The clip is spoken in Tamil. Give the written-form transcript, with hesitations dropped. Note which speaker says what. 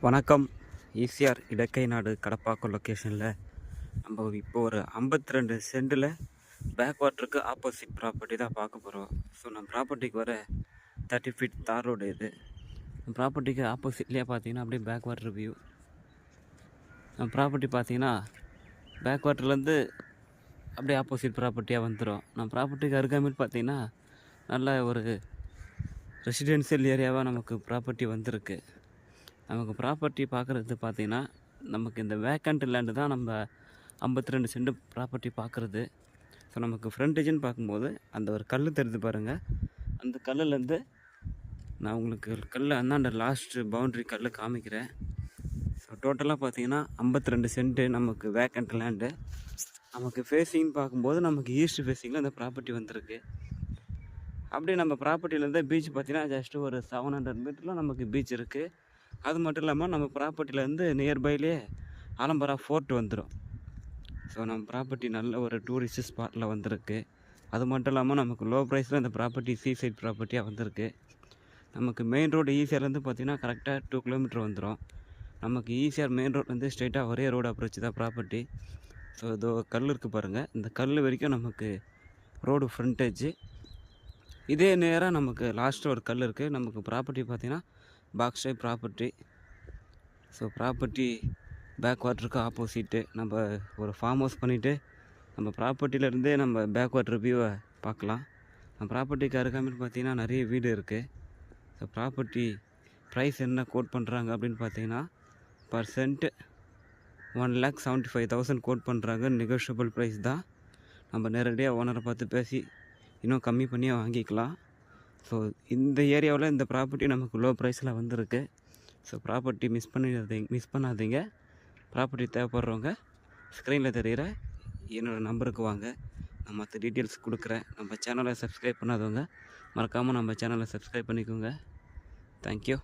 Speaker 1: வணக்கம். ஈசிஆர் இடக்கை நாடு கடப்பாக்கம் லொக்கேஷனில் நம்ம இப்போ ஒரு 52 சென்டில் பேக் வாட்டருக்கு ஆப்போசிட் ப்ராப்பர்ட்டி தான் பார்க்க போகிறோம். ஸோ நம்ம ப்ராப்பர்ட்டிக்கு வர 30 ஃபீட் தார் ரோடு இது. ப்ராப்பர்ட்டிக்கு ஆப்போசிட்லேயே பார்த்தீங்கன்னா அப்படியே பேக் வாட்டர் வியூ. நம்ம ப்ராப்பர்ட்டி பார்த்தீங்கன்னா பேக் வாட்டர்லேருந்து அப்படியே ஆப்போசிட் ப்ராப்பர்ட்டியாக வந்துடும். நம்ம ப்ராப்பர்ட்டிக்கு அருகாமையில் பார்த்தீங்கன்னா நல்ல ஒரு ரெசிடென்சியல் ஏரியாவாக நமக்கு ப்ராப்பர்ட்டி வந்திருக்கு. நமக்கு ப்ராப்பர்ட்டி பார்க்குறது பார்த்திங்கன்னா நமக்கு இந்த வேக்கண்ட் லேண்டு தான் நம்ம 52 சென்ட் ப்ராப்பர்ட்டி பார்க்குறது. ஸோ நமக்கு ஃப்ரண்டேஜ்னு பார்க்கும்போது அந்த ஒரு கல் தெரிஞ்சு பாருங்கள். அந்த கல்லுலேருந்து நான் உங்களுக்கு கல் அந்தாண்ட லாஸ்ட்டு பவுண்ட்ரி கல் காமிக்கிறேன். ஸோ டோட்டலாக பார்த்திங்கன்னா 52 சென்ட்டு நமக்கு வேக்கண்ட் லேண்டு. நமக்கு ஃபேஸிங்னு பார்க்கும்போது நமக்கு ஈஸ்ட் ஃபேஸிங்கில் அந்த ப்ராப்பர்ட்டி வந்திருக்கு. அப்படியே நம்ம ப்ராப்பர்ட்டியிலேருந்து பீச் பார்த்திங்கன்னா ஜஸ்ட்டு ஒரு 700 மீட்டரில் நமக்கு பீச் இருக்குது. அது மட்டும் இல்லாமல் நம்ம ப்ராப்பர்ட்டியிலேருந்து நியர்பைலே ஆலம்பரா ஃபோர்ட் வந்துடும். ஸோ நம்ம ப்ராப்பர்ட்டி நல்ல ஒரு டூரிஸ்ட் ஸ்பாட்டில் வந்திருக்கு. அது மட்டும் இல்லாமல் நமக்கு லோ ப்ரைஸில் இந்த ப்ராப்பர்ட்டி சீசைட் ப்ராப்பர்ட்டியாக வந்திருக்கு. நமக்கு மெயின் ரோடு ஈசிஆர்லேருந்து பார்த்திங்கன்னா கரெக்டாக 2 கிலோமீட்டர் வந்துடும். நமக்கு ஈசிஆர் மெயின் ரோட்லேருந்து ஸ்ட்ரெயிட்டாக ஒரே ரோடு அப்ரோச் தான் ப்ராப்பர்ட்டி. ஸோ இதோ கல் இருக்குது பாருங்கள். இந்த கல் வரைக்கும் நமக்கு ரோடு ஃப்ரண்டேஜ். இதே நேராக நமக்கு லாஸ்ட்டு ஒரு கல் இருக்குது. நமக்கு ப்ராப்பர்ட்டி பார்த்திங்கன்னா box type property. So property back வாட்டருக்கு ஆப்போசிட்டு நம்ம ஒரு ஃபார்ம் ஹவுஸ் பண்ணிவிட்டு நம்ம ப்ராப்பர்ட்டியிலேருந்தே நம்ம பேக் வாட்டர் வியூவை பார்க்கலாம். நம்ம ப்ராப்பர்ட்டிக்கு அருகாமையில் பார்த்திங்கன்னா நிறைய வீடு இருக்குது. ஸோ ப்ராப்பர்ட்டி ப்ரைஸ் என்ன கோட் பண்ணுறாங்க அப்படின்னு பார்த்தீங்கன்னா பர் சென்ட்டு 1,75,000 கோட் பண்ணுறாங்க. நெகோஷியபிள் ப்ரைஸ் தான். நம்ம நேரடியாக ஓனரை பார்த்து பேசி இன்னும் கம்மி பண்ணி வாங்கிக்கலாம். ஸோ இந்த ஏரியாவில் இந்த ப்ராப்பர்ட்டி நமக்கு லோ ப்ரைஸில் வந்திருக்கு. ஸோ ப்ராப்பர்ட்டி மிஸ் பண்ணாதீங்க. ப்ராப்பர்ட்டி தேவைப்படுறவங்க ஸ்க்ரீனில் தெரிகிற என்னோடய நம்பருக்கு வாங்க. நான் மற்ற டீட்டெயில்ஸ் கொடுக்குறேன். நம்ம சேனலை சப்ஸ்கிரைப் பண்ணாதவங்க மறக்காமல் நம்ம சேனலை சப்ஸ்கிரைப் பண்ணிக்கோங்க. தேங்க்யூ.